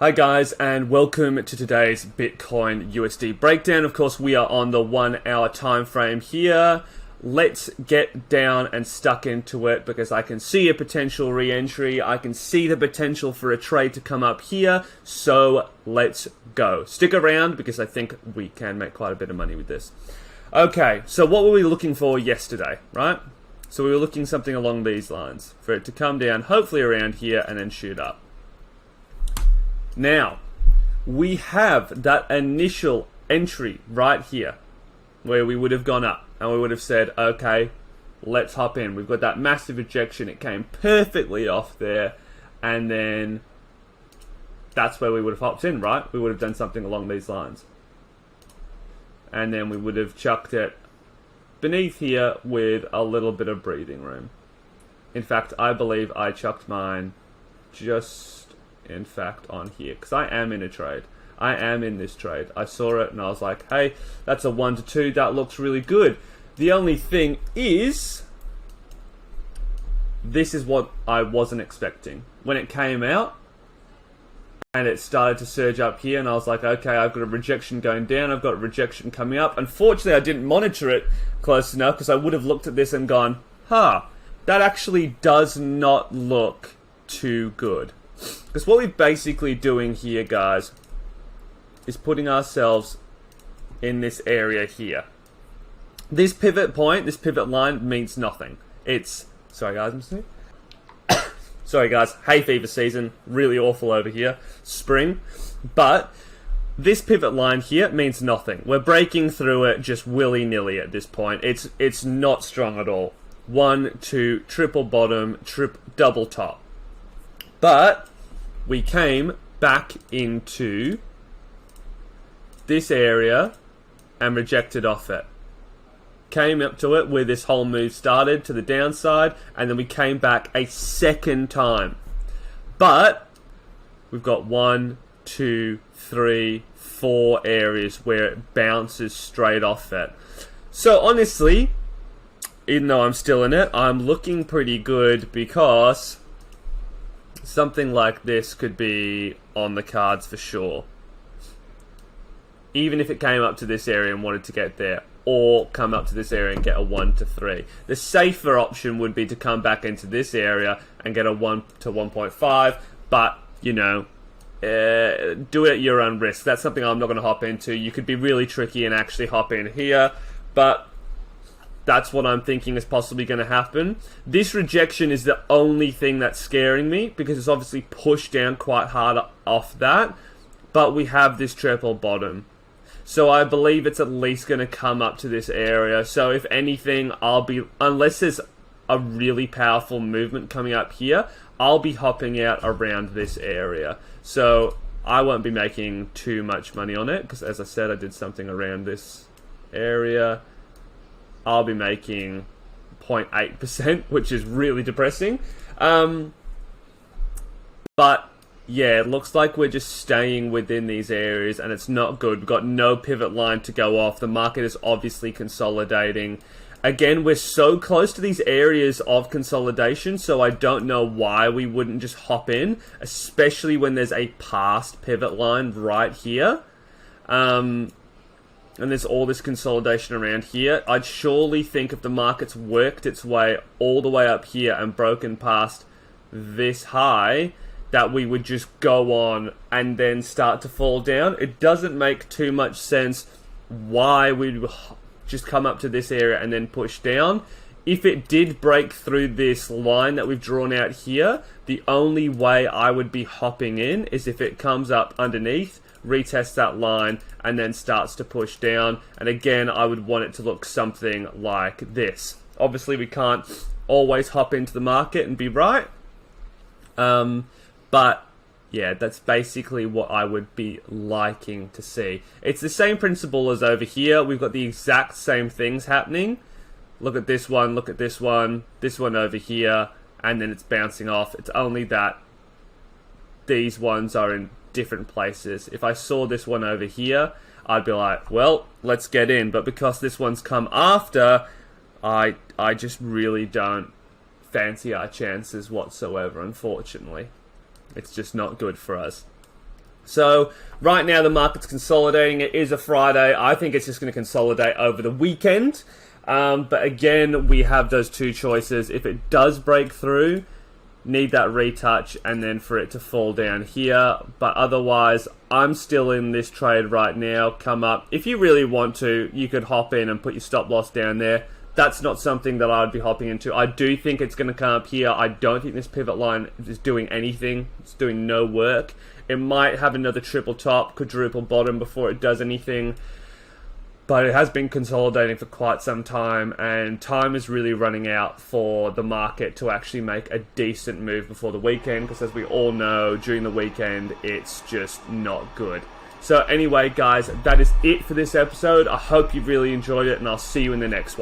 Hi guys, and welcome to today's Bitcoin USD breakdown. Of course, we are on the 1 hour time frame here. Let's get down and stuck into it because I can see a potential re-entry. I can see the potential for a trade to come up here. So let's go. Stick around because I think we can make quite a bit of money with this. Okay, so what were we looking for yesterday, right? So we were looking something along these lines for it to come down, hopefully around here, and then shoot up. Now, we have that initial entry right here where we would have gone up and we would have said, okay, let's hop in. We've got that massive rejection. It came perfectly off there, and then that's where we would have hopped in, right? We would have done something along these lines. And then we would have chucked it beneath here with a little bit of breathing room. In fact, I believe I chucked mine just in fact on here because I am in a trade. I am in this trade. I saw it and I was like, hey, that's a 1 to 2. That looks really good. The only thing is, this is what I wasn't expecting. When it came out and it started to surge up here and I was like, okay, I've got a rejection going down. I've got a rejection coming up. Unfortunately, I didn't monitor it close enough because I would have looked at this and gone, that actually does not look too good. Because what we're basically doing here, guys, is putting ourselves in this area here. This pivot point, this pivot line means nothing. It's... Sorry, guys, I'm sneezing. Sorry, guys. Hay fever season. Really awful over here. Spring. But this pivot line here means nothing. We're breaking through it just willy-nilly at this point. It's not strong at all. 1, 2, triple bottom, double top. But we came back into this area and rejected off it. Came up to it where this whole move started to the downside, and then we came back a second time. But we've got 1, 2, 3, 4 areas where it bounces straight off it. So honestly, even though I'm still in it, I'm looking pretty good because something like this could be on the cards for sure. Even if it came up to this area and wanted to get there, or come up to this area and get a 1 to 3. The safer option would be to come back into this area and get a 1 to 1.5, but, you know, do it at your own risk. That's something I'm not going to hop into. You could be really tricky and actually hop in here, but that's what I'm thinking is possibly going to happen. This rejection is the only thing that's scaring me because it's obviously pushed down quite hard off that, but we have this triple bottom. So I believe it's at least going to come up to this area. So if anything, unless there's a really powerful movement coming up here, I'll be hopping out around this area. So I won't be making too much money on it because, as I said, I did something around this area. I'll be making 0.8%, which is really depressing. But yeah, it looks like we're just staying within these areas and it's not good. We've got no pivot line to go off. The market is obviously consolidating. Again, we're so close to these areas of consolidation, so I don't know why we wouldn't just hop in, especially when there's a past pivot line right here. And there's all this consolidation around here. I'd surely think if the market's worked its way all the way up here and broken past this high, that we would just go on and then start to fall down. It doesn't make too much sense why we'd just come up to this area and then push down. If it did break through this line that we've drawn out here, the only way I would be hopping in is if it comes up underneath, retests that line, and then starts to push down. And again, I would want it to look something like this. Obviously, we can't always hop into the market and be right. But yeah, that's basically what I would be liking to see. It's the same principle as over here. We've got the exact same things happening. Look at this one, look at this one over here, and then it's bouncing off. It's only that these ones are in different places. If I saw this one over here, I'd be like, well, let's get in. But because this one's come after, I just really don't fancy our chances whatsoever, unfortunately. It's just not good for us. So right now the market's consolidating. It is a Friday. I think it's just going to consolidate over the weekend. But again, we have those two choices. If it does break through, need that retouch and then for it to fall down here. But otherwise, I'm still in this trade right now. Come up. If you really want to, you could hop in and put your stop loss down there. That's not something that I'd be hopping into. I do think it's going to come up here. I don't think this pivot line is doing anything. It's doing no work. It might have another triple top, quadruple bottom before it does anything. But it has been consolidating for quite some time, and time is really running out for the market to actually make a decent move before the weekend, because as we all know, during the weekend, it's just not good. So anyway, guys, that is it for this episode. I hope you really enjoyed it, and I'll see you in the next one.